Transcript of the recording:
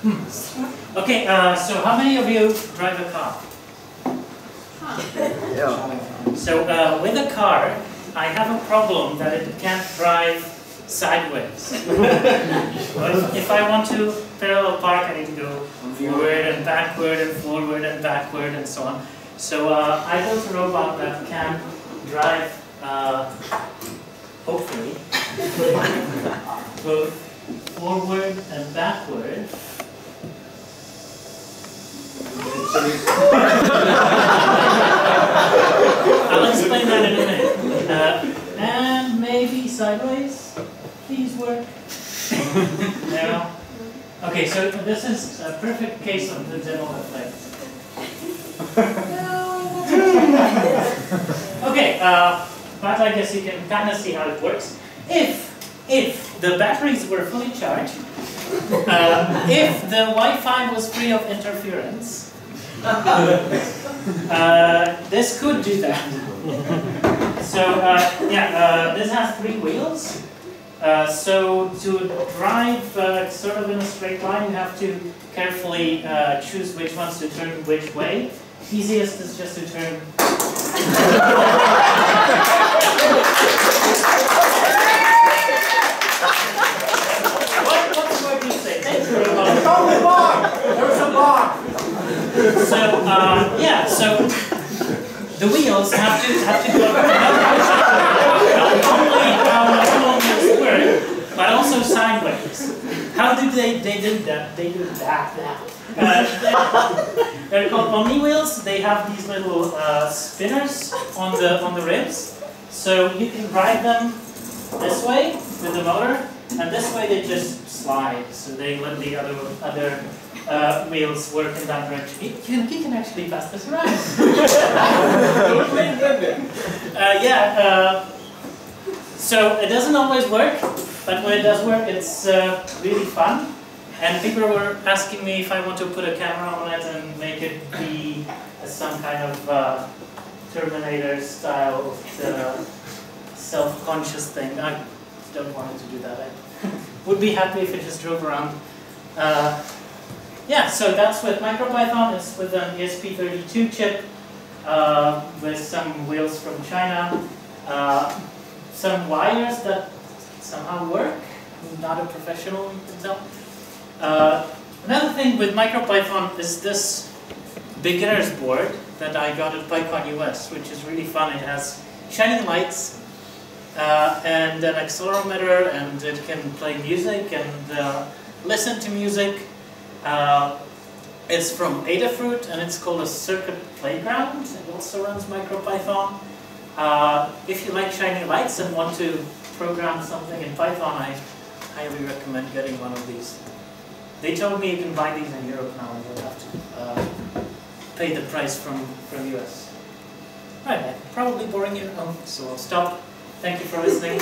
Okay, so how many of you drive a car? So with a car, I have a problem that it can't drive sideways. If I want to parallel park, I need to go forward and backward and forward and backward and so on. So I built a robot that can drive, hopefully, both forward and backward. I'll explain that in a minute. And maybe sideways. Please work. No. Okay, so this is a perfect case of the demo effect. Okay, but I guess you can kind of see how it works. If the batteries were fully charged, if the Wi-Fi was free of interference, this could do that. So this has 3 wheels. So to drive sort of in a straight line, you have to carefully choose which ones to turn which way. Easiest is just to turn. What do you say? Thanks for the block. There's a block. So so the wheels have to go not only how normal wheels work, but also sideways. How do they do that? They do that. They're called omni wheels. They have these little spinners on the ribs, so you can drive them this way with the motor, and this way they just slide. So they let the other wheels work in that direction. He can actually pass this around. So it doesn't always work, but when it does work, it's really fun. And people were asking me if I want to put a camera on it and make it be some kind of Terminator style self-conscious thing. I don't want it to do that. I would be happy if it just drove around. So that's with MicroPython. It's with an ESP32 chip with some wheels from China, some wires that somehow work. I'm not a professional in them. Another thing with MicroPython is this beginner's board that I got at PyCon US, which is really fun. It has shining lights and an accelerometer, and it can play music and listen to music. It's from Adafruit, and it's called a Circuit Playground. It also runs MicroPython. If you like shiny lights and want to program something in Python, I highly recommend getting one of these. They told me you can buy these in Europe now, and you don't have to pay the price from US. Right, I'm probably boring you, so I'll stop. Thank you for listening.